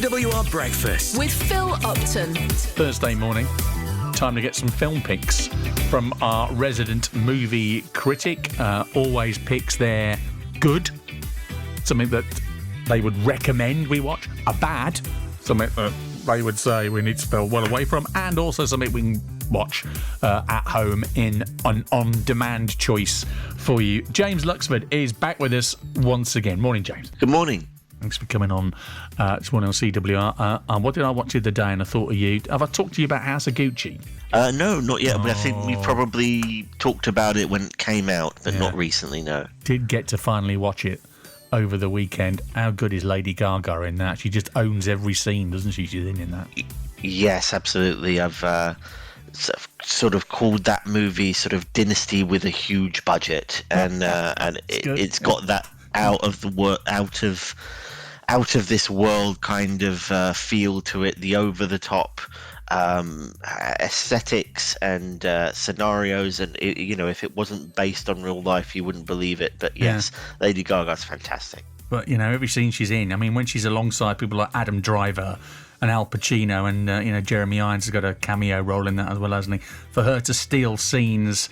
CWR Breakfast with Phil Upton. Thursday morning, time to get some film picks from our resident movie critic. Always picks their good, something that they would recommend we watch, a bad, something that they would say we need to spell well away from, and also something we can watch at home in an on-demand choice for you. James Luxford is back with us once again. Morning, James. Good morning. Thanks for coming on this morning on CWR. What did I watch the other day and I thought of you? Have I talked to you about House of Gucci? No, not yet, but I think we probably talked about it when it came out, but not recently, no. Did get to finally watch it over the weekend. How good is Lady Gaga in that? She just owns every scene, doesn't she? She's in that. Yes, absolutely. I've sort of called that movie sort of Dynasty with a huge budget, and it's got that out of this world kind of feel to it, the over the top aesthetics and scenarios, and if it wasn't based on real life you wouldn't believe it, but yes, Lady Gaga's fantastic. But every scene she's in, I mean, when she's alongside people like Adam Driver and Al Pacino, and Jeremy Irons has got a cameo role in that as well, hasn't he? For her to steal scenes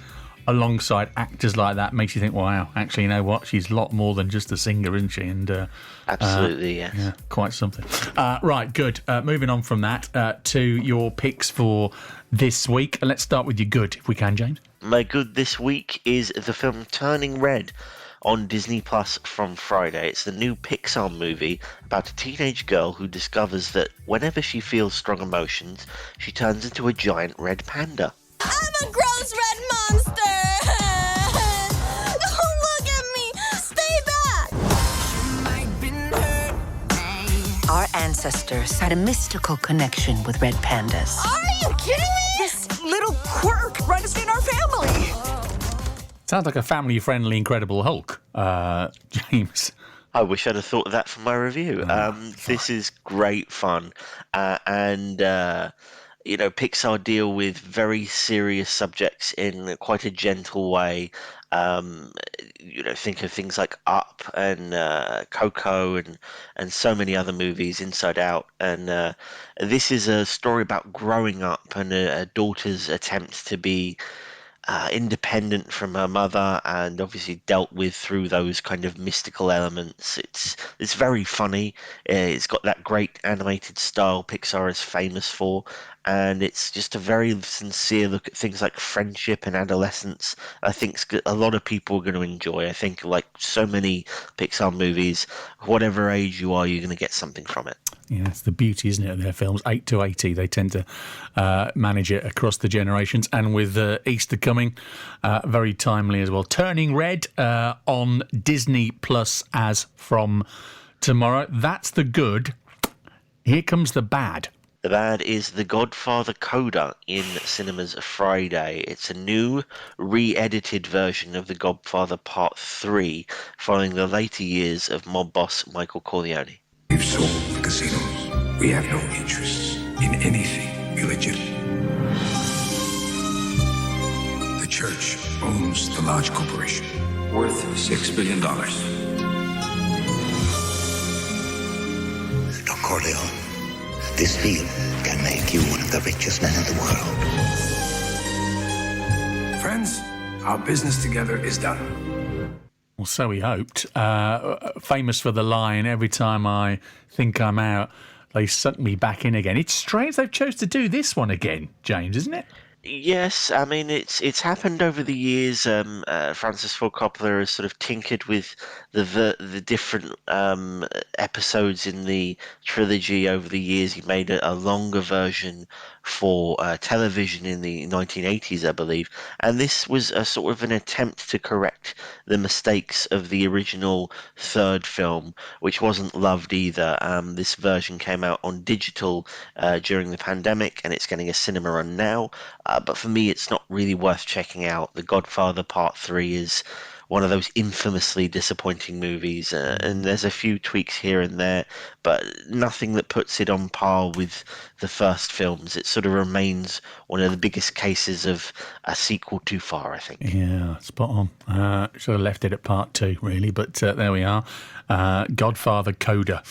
alongside actors like that makes you think, wow, actually, you know what? She's a lot more than just a singer, isn't she? And absolutely, yes. Yeah, quite something. Right, good. Moving on from that to your picks for this week. Let's start with your good, if we can, James. My good this week is the film Turning Red on Disney Plus from Friday. It's the new Pixar movie about a teenage girl who discovers that whenever she feels strong emotions, she turns into a giant red panda. I'm a gross red monster! Don't look at me! Stay back! Our ancestors had a mystical connection with red pandas. Are you kidding me? This little quirk runs in our family. Sounds like a family-friendly Incredible Hulk, James. I wish I'd have thought of that for my review. This is great fun, and Pixar deal with very serious subjects in quite a gentle way. Think of things like Up and Coco and so many other movies, Inside Out. And this is a story about growing up and a daughter's attempt to be independent from her mother, and obviously dealt with through those kind of mystical elements. It's very funny. It's got that great animated style Pixar is famous for, and it's just a very sincere look at things like friendship and adolescence. I think a lot of people are going to enjoy. I think, like so many Pixar movies, whatever age you are, you're going to get something from it. Yeah, it's the beauty, isn't it, of their films? 8 to 80, they tend to manage it across the generations. And with Easter coming, very timely as well. Turning Red on Disney Plus as from tomorrow. That's the good. Here comes the bad. The bad is The Godfather Coda in cinemas Friday. It's a new, re-edited version of The Godfather Part 3, following the later years of mob boss Michael Corleone. We've sold the casinos. We have no interests in anything illegitimate. The church owns the large corporation, worth $6 billion. Don Corleone, this deal can make you one of the richest men in the world. Friends, our business together is done. Well, so we hoped. Famous for the line, every time I think I'm out, they suck me back in again. It's strange they've chose to do this one again, James, isn't it? Yes, I mean, it's happened over the years. Francis Ford Coppola has sort of tinkered with the different episodes in the trilogy over the years. He made a longer version for television in the 1980s, I believe, and this was a sort of an attempt to correct the mistakes of the original third film, which wasn't loved either. This version came out on digital during the pandemic, and it's getting a cinema run now. But for me, it's not really worth checking out. The Godfather Part 3 is one of those infamously disappointing movies, and there's a few tweaks here and there, but nothing that puts it on par with the first films. It sort of remains one of the biggest cases of a sequel too far, I think. Yeah, spot on. Should have left it at part 2, really, but there we are. Godfather Coda.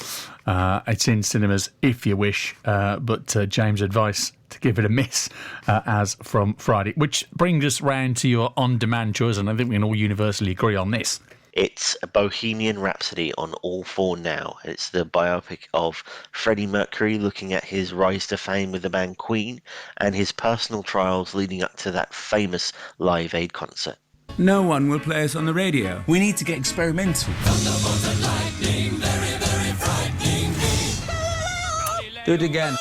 It's in cinemas if you wish, but James' advice to give it a miss as from Friday, which brings us round to your on-demand choice, and I think we can all universally agree on this. It's a Bohemian Rhapsody on All 4 now. It's the biopic of Freddie Mercury looking at his rise to fame with the band Queen and his personal trials leading up to that famous Live Aid concert. No one will play us on the radio. We need to get experimental. Do it again.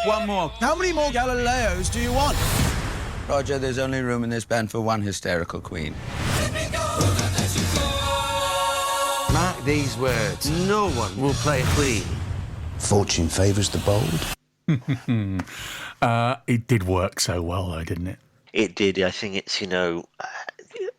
One more. How many more Galileos do you want? Roger, there's only room in this band for one hysterical queen. Mark these words. No one will play Queen. Fortune favours the bold. It did work so well, though, didn't it? It did. I think it's,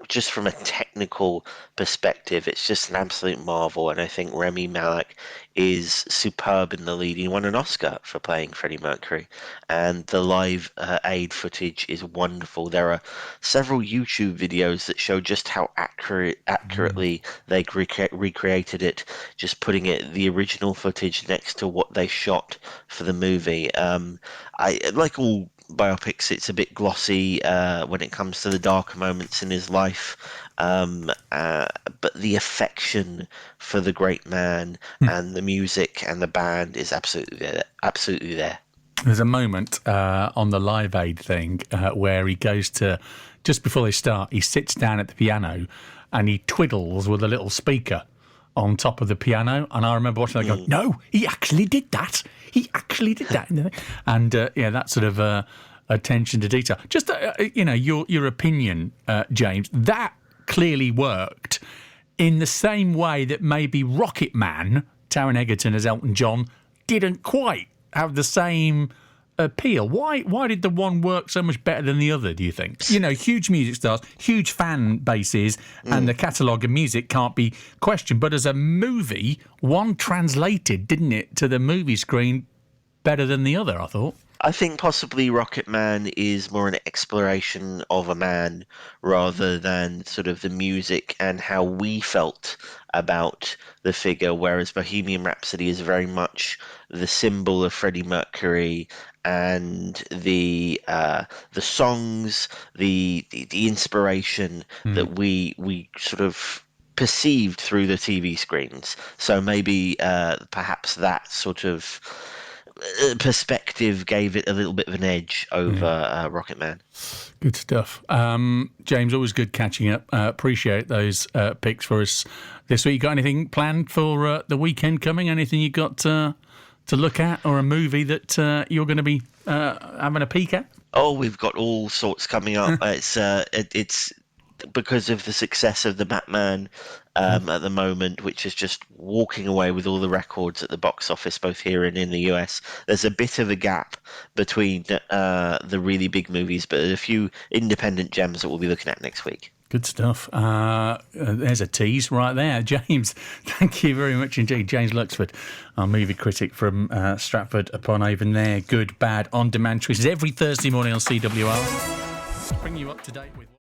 just from a technical perspective, it's just an absolute marvel. And I think Rami Malek is superb in the lead. He won an Oscar for playing Freddie Mercury. And the Live Aid footage is wonderful. There are several YouTube videos that show just how accurately they recreated it, just putting the original footage next to what they shot for the movie. I like all biopics, it's a bit glossy when it comes to the darker moments in his life, but the affection for the great man and the music and the band is absolutely there. There's a moment on the Live Aid thing where he goes to, just before they start, he sits down at the piano and he twiddles with a little speaker on top of the piano, and I remember watching that going, no, he actually did that. And that sort of attention to detail. Just your opinion, James. That clearly worked in the same way that maybe Rocket Man, Taron Egerton as Elton John, didn't quite have the same appeal. Why did the one work so much better than the other, do you think? Huge music stars, huge fan bases, and the catalogue of music can't be questioned. But as a movie, one translated, didn't it, to the movie screen better than the other, I thought. I think possibly Rocket Man is more an exploration of a man rather than sort of the music and how we felt about the figure, whereas Bohemian Rhapsody is very much the symbol of Freddie Mercury and the songs, the inspiration that we sort of perceived through the TV screens. So maybe perhaps that sort of perspective gave it a little bit of an edge over Rocket Man. Good stuff. James, always good catching up. Appreciate those picks for us this week. You got anything planned for the weekend coming? Anything you got to look at, or a movie that you're going to be having a peek at? Oh, we've got all sorts coming up. It's because of the success of the Batman at the moment, which is just walking away with all the records at the box office, both here and in the US. There's a bit of a gap between the really big movies, but a few independent gems that we'll be looking at next week. Good stuff. There's a tease right there. James, thank you very much indeed. James Luxford, our movie critic from Stratford-upon-Avon there. Good, bad, on-demand choices every Thursday morning on CWR. Bring you up to date with